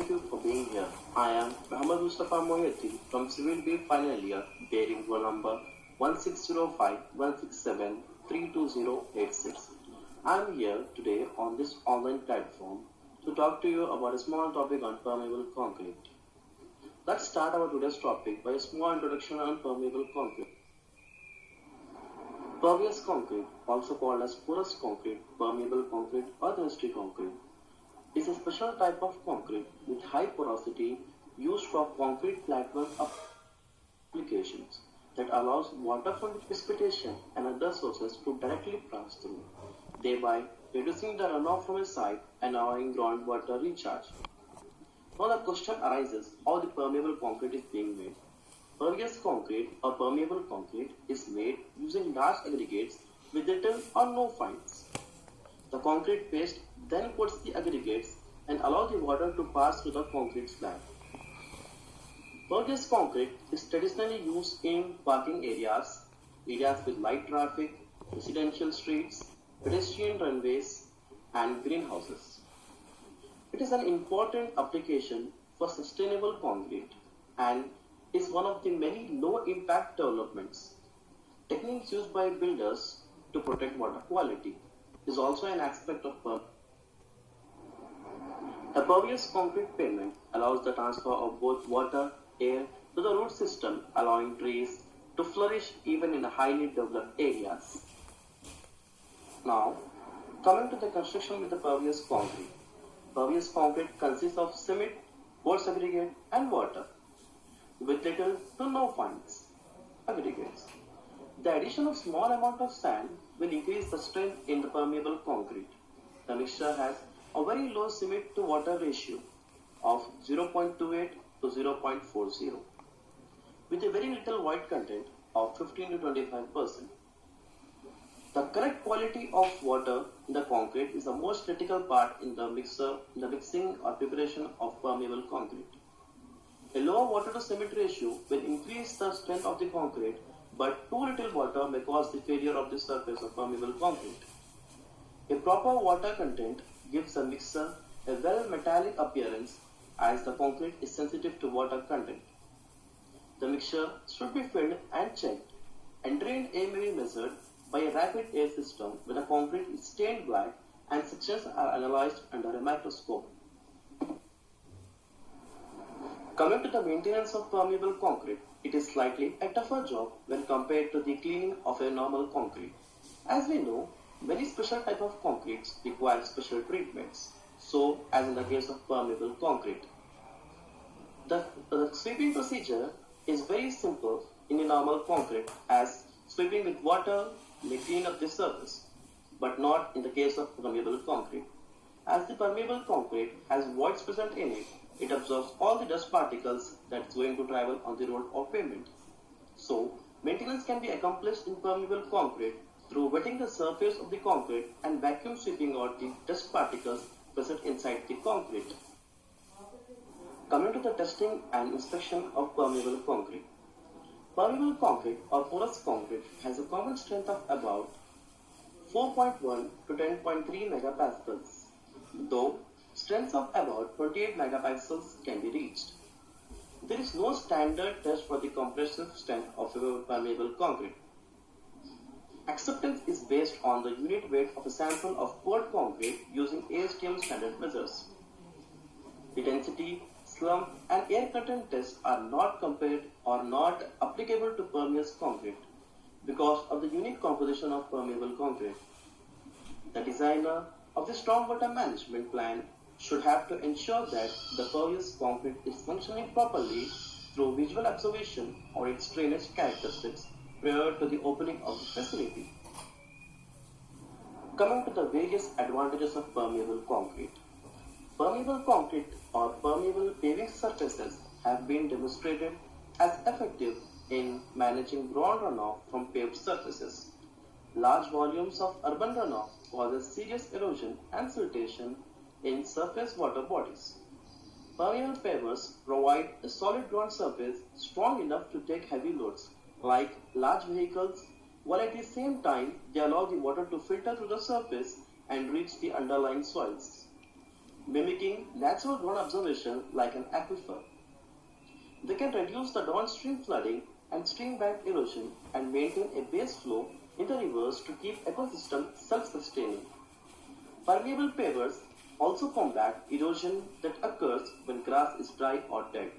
thank you for being here. I am Muhammad Mustafa Mohyati from Civil B Final Year, bearing roll number 1605-167-32086. I am here today on this online platform to talk to you about a small topic on permeable concrete. Let's start our today's topic by a small introduction on permeable concrete. Pervious concrete, also called as porous concrete, permeable concrete, or thirsty concrete, is a special type of concrete with high porosity used for concrete flatwork applications that allows water from precipitation and other sources to directly pass through, thereby reducing the runoff from a site and allowing groundwater recharge. Now the question arises how the permeable concrete is being made. Pervious concrete or permeable concrete is made using large aggregates with little or no fines. The concrete paste then coats the aggregates and allows the water to pass through the concrete slab. Pervious concrete is traditionally used in parking areas, areas with light traffic, residential streets, pedestrian runways, and greenhouses. It is an important application for sustainable concrete and is one of the many low-impact developments. Techniques used by builders to protect water quality is also an aspect of permeability. A pervious concrete pavement allows the transfer of both water, air to the root system, allowing trees to flourish even in highly developed areas. Now, coming to the construction with the pervious concrete. Pervious concrete consists of cement, coarse aggregate, and water, with little to no fines aggregates. The addition of small amount of sand will increase the strength in the permeable concrete. The mixture has a very low cement to water ratio of 0.28 to 0.40 with a very little white content of 15 to 25%. The correct quality of water in the concrete is the most critical part in the mixing or preparation of permeable concrete. A lower water to cement ratio will increase the strength of the concrete, but too little water may cause the failure of the surface of permeable concrete. A proper water content gives the mixture a well metallic appearance as the concrete is sensitive to water content. The mixture should be filled and checked, and drained air may be measured by a rapid air system where the concrete is stained black and sections are analyzed under a microscope. Coming to the maintenance of permeable concrete, it is slightly a tougher job when compared to the cleaning of a normal concrete. As we know, many special types of concretes require special treatments, so as in the case of permeable concrete. The sweeping procedure is very simple in a normal concrete, as sweeping with water may clean up the surface, but not in the case of permeable concrete. As the permeable concrete has voids present in it, it absorbs all the dust particles that is going to travel on the road or pavement. So, maintenance can be accomplished in permeable concrete through wetting the surface of the concrete and vacuum sweeping out the dust particles present inside the concrete. Coming to the testing and inspection of permeable concrete. Permeable concrete or porous concrete has a common strength of about 4.1 to 10.3 megapascals, though strengths of about 28 megapascals can be reached. There is no standard test for the compressive strength of a permeable concrete. Acceptance is based on the unit weight of a sample of poured concrete using ASTM standard measures. The density, slump, and air content tests are not compared or not applicable to permeous concrete because of the unique composition of permeable concrete. The designer of the stormwater management plan should have to ensure that the pervious concrete is functioning properly through visual observation of its drainage characteristics prior to the opening of the facility. Coming to the various advantages of permeable concrete. Permeable concrete or permeable paving surfaces have been demonstrated as effective in managing ground runoff from paved surfaces. Large volumes of urban runoff causes serious erosion and siltation in surface water bodies. Permeable pavers provide a solid ground surface strong enough to take heavy loads like large vehicles, while at the same time they allow the water to filter through the surface and reach the underlying soils. mimicking natural ground observation like an aquifer. They can reduce the downstream flooding and stream bank erosion and maintain a base flow in the rivers to keep ecosystem self-sustaining. Permeable pavers also combat erosion that occurs when grass is dry or dead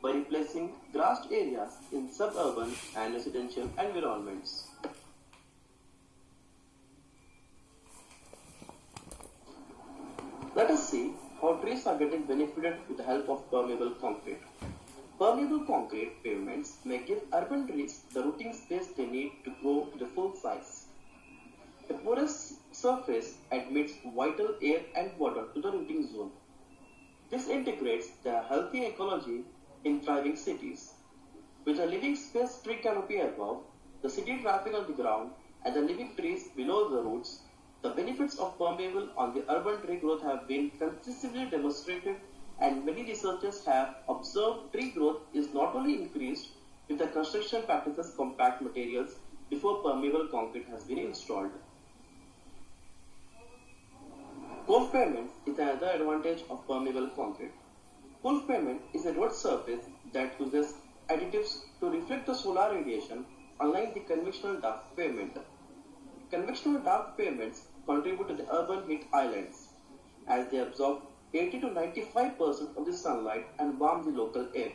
by replacing grassed areas in suburban and residential environments. Let us see how trees are getting benefited with the help of permeable concrete. Permeable concrete pavements may give urban trees the rooting space they need to grow to the full size. A porous surface admits vital air and water to the rooting zone. This integrates the healthy ecology in thriving cities. With a living space tree canopy above, the city traffic on the ground, and the living trees below the roots, the benefits of permeable on the urban tree growth have been consistently demonstrated, and many researchers have observed tree growth is not only increased if the construction practices compact materials before permeable concrete has been installed. Cove pavement is another advantage of permeable concrete. Cove pavement is a road surface that uses additives to reflect the solar radiation, unlike the conventional dark pavement. Conventional dark pavements contribute to the urban heat islands, as they absorb 80 to 95% of the sunlight and warm the local air.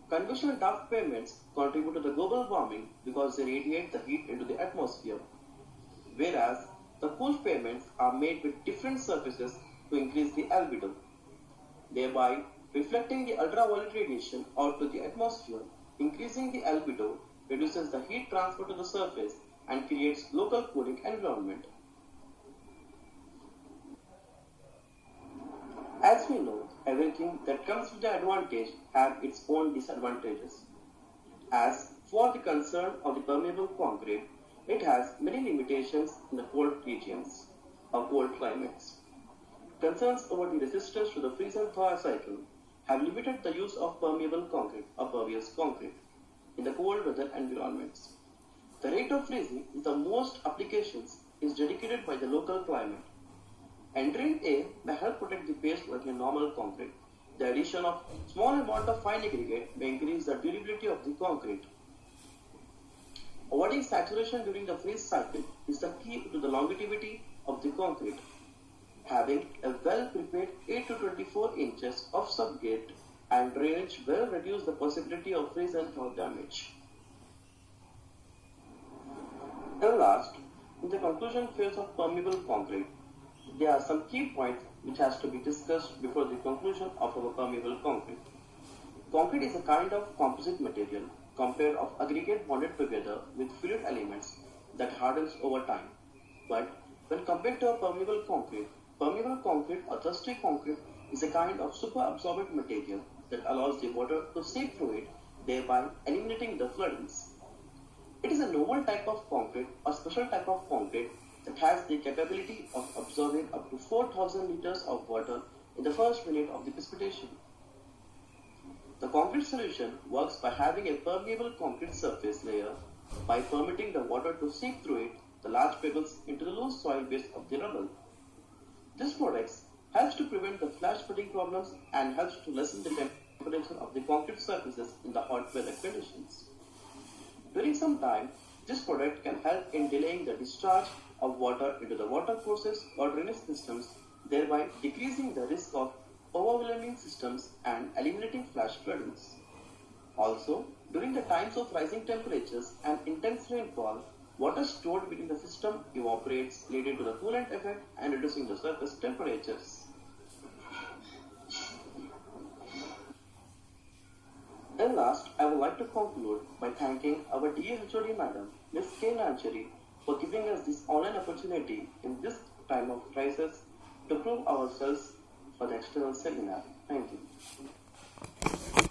Conventional dark pavements contribute to the global warming because they radiate the heat into the atmosphere, whereas the cool pavements are made with different surfaces to increase the albedo, thereby reflecting the ultraviolet radiation out to the atmosphere. Increasing the albedo reduces the heat transfer to the surface and creates local cooling environment. As we know, everything that comes with the advantage has its own disadvantages. As for the concern of the permeable concrete, it has many limitations in the cold regions or cold climates. Concerns over the resistance to the freeze and thaw cycle have limited the use of permeable concrete or pervious concrete in the cold weather environments. The rate of freezing in the most applications is dedicated by the local climate. Entering air may help protect the base like a normal concrete. The addition of small amount of fine aggregate may increase the durability of the concrete. Avoiding saturation during the freeze cycle is the key to the longevity of the concrete. Having a well-prepared 8 to 24 inches of subgrade and drainage will reduce the possibility of freeze and thaw damage. And last, in the conclusion phase of permeable concrete, there are some key points which has to be discussed before the conclusion of our permeable concrete. Concrete is a kind of composite material composed of aggregate bonded together with fluid elements that hardens over time. But when compared to a permeable concrete or thirsty concrete is a kind of super-absorbent material that allows the water to seep through it, thereby eliminating the floodings. It is a novel type of concrete or special type of concrete that has the capability of absorbing up to 4,000 liters of water in the first minute of the precipitation. The concrete solution works by having a permeable concrete surface layer by permitting the water to seep through it, the large pebbles into the loose soil base of the rubble. This product helps to prevent the flash flooding problems and helps to lessen the temperature of the concrete surfaces in the hot weather conditions. During some time, this product can help in delaying the discharge of water into the water courses or drainage systems, thereby decreasing the risk of overwhelming systems and eliminating flash floodings. Also, during the times of rising temperatures and intense rainfall, water stored within the system evaporates, leading to the coolant effect and reducing the surface temperatures. And last, I would like to conclude by thanking our dear HOD Madam, Ms. K. Nancheri, for giving us this online opportunity in this time of crisis to prove ourselves for the external seminar. Thank you.